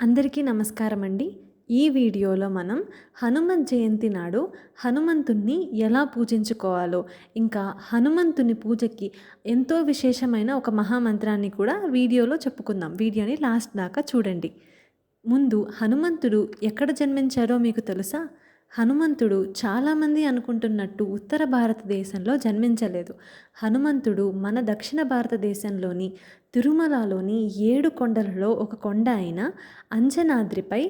అందరికీ నమస్కారం అండి. ఈ వీడియోలో మనం హనుమంత్ జయంతి నాడు హనుమంతుణ్ణి ఎలా పూజించుకోవాలో, ఇంకా హనుమంతుని పూజకి ఎంతో విశేషమైన ఒక మహామంత్రాన్ని కూడా వీడియోలో చెప్పుకుందాం. వీడియోని లాస్ట్ దాకా చూడండి. ముందు హనుమంతుడు ఎక్కడ జన్మించారో మీకు తెలుసా? హనుమంతుడు చాలామంది అనుకుంటున్నట్టు ఉత్తర భారతదేశంలో జన్మించలేదు. హనుమంతుడు మన దక్షిణ భారతదేశంలోని తిరుమలలోని 7 కొండలలో ఒక కొండ అయిన అంజనాద్రిపై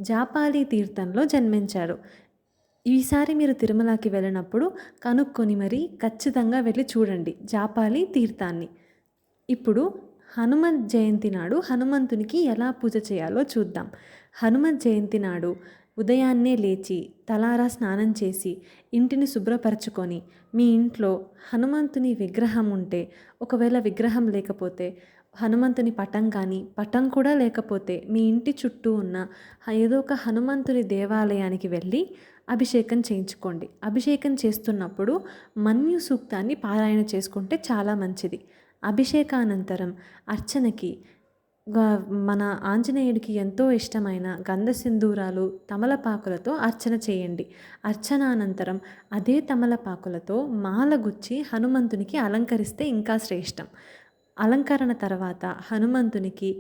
జాపాలి తీర్థంలో జన్మించారు. ఈసారి మీరు తిరుమలకి వెళ్ళినప్పుడు కనుక్కొని మరీ ఖచ్చితంగా వెళ్ళి చూడండి జాపాలి తీర్థాన్ని. ఇప్పుడు హనుమంత్ జయంతి నాడు హనుమంతునికి ఎలా పూజ చేయాలో చూద్దాం. హనుమంత్ జయంతి నాడు ఉదయాన్నే లేచి తలారా స్నానం చేసి ఇంటిని శుభ్రపరచుకొని, మీ ఇంట్లో హనుమంతుని విగ్రహం ఉంటే, ఒకవేళ విగ్రహం లేకపోతే హనుమంతుని పటం కానీ, పటం కూడా లేకపోతే మీ ఇంటి చుట్టూ ఉన్న ఏదో ఒక హనుమంతుని దేవాలయానికి వెళ్ళి అభిషేకం చేయించుకోండి. అభిషేకం చేస్తున్నప్పుడు మన్యు సూక్తాన్ని పారాయణ చేసుకుంటే చాలా మంచిది. అభిషేకానంతరం అర్చనకి మన ఆంజనేయుడికి ఎంతో ఇష్టమైన గంధ సింధూరాలు తమలపాకులతో అర్చన చేయండి. అర్చనానంతరం అదే తమలపాకులతో మాల గుచ్చి హనుమంతునికి అలంకరిస్తే ఇంకా శ్రేష్టం. అలంకరణ తర్వాత హనుమంతునికి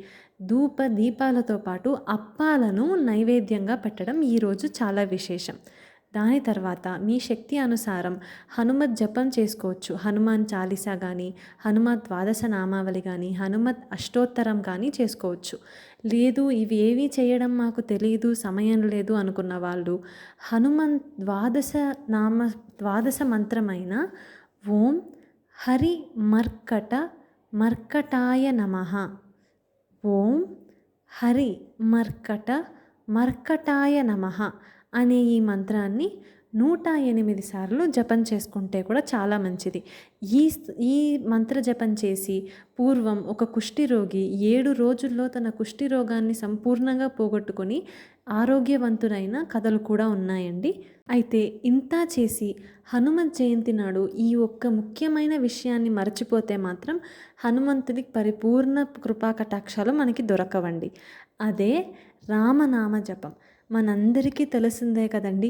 ధూప దీపాలతో పాటు అప్పాలను నైవేద్యంగా పెట్టడం ఈరోజు చాలా విశేషం. దాని తర్వాత మీ శక్తి అనుసారం హనుమత్ జపం చేసుకోవచ్చు. హనుమాన్ చాలీసా కానీ, హనుమత్ ద్వాదశ నామావళి కానీ, హనుమత్ అష్టోత్తరం కానీ చేసుకోవచ్చు. లేదు ఇవి ఏవి చేయడం మాకు తెలియదు, సమయం లేదు అనుకున్న వాళ్ళు హనుమన్ ద్వాదశ మంత్రమైన ఓం హరి మర్కటాయ నమః, ఓం హరి మర్కటాయ నమః అనే ఈ మంత్రాన్ని 108 సార్లు జపం చేసుకుంటే కూడా చాలా మంచిది. ఈ మంత్ర జపం చేసి పూర్వం ఒక కుష్ఠిరోగి 7 రోజుల్లో తన కుష్ఠి రోగాన్ని సంపూర్ణంగా పోగొట్టుకొని ఆరోగ్యవంతుడైన కథలు కూడా ఉన్నాయండి. అయితే ఇంత చేసి హనుమంత్ జయంతి నాడు ఈ ఒక్క ముఖ్యమైన విషయాన్ని మర్చిపోతే మాత్రం హనుమంతుడికి పరిపూర్ణ కృపా కటాక్షాలు మనకి దొరకవండి. అదే రామనామ జపం. మనందరికీ తెలిసిందే కదండి.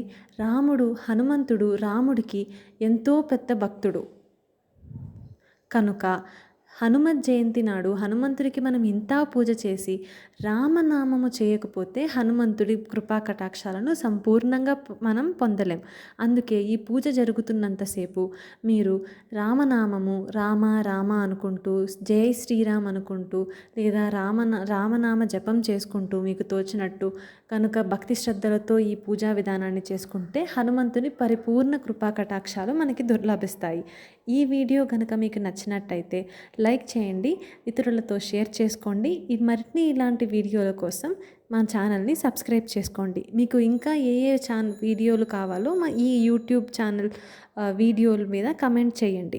హనుమంతుడు రాముడికి ఎంతో పెద్ద భక్తుడు కనుక హనుమత్ జయంతి నాడు హనుమంతుడికి మనం ఇంత పూజ చేసి రామనామము చేయకపోతే హనుమంతుడి కృపా కటాక్షాలను సంపూర్ణంగా మనం పొందలేం. అందుకే ఈ పూజ జరుగుతున్నంతసేపు మీరు రామనామము రామ అనుకుంటూ, జై శ్రీరామ్ అనుకుంటూ, లేదా రామనామ జపం చేసుకుంటూ మీకు తోచినట్టు కనుక భక్తి శ్రద్ధలతో ఈ పూజా విధానాన్ని చేసుకుంటే హనుమంతుని పరిపూర్ణ కృపా కటాక్షాలు మనకి లభిస్తాయి. ఈ వీడియో కనుక మీకు నచ్చినట్టయితే లైక్ చేయండి, ఇతరులతో షేర్ చేసుకోండి. మరిన్ని ఇలాంటి వీడియోల కోసం మా ఛానల్ని సబ్స్క్రైబ్ చేసుకోండి. మీకు ఇంకా ఏ వీడియోలు కావాలో ఈ యూట్యూబ్ ఛానల్ వీడియోల మీద కమెంట్ చేయండి.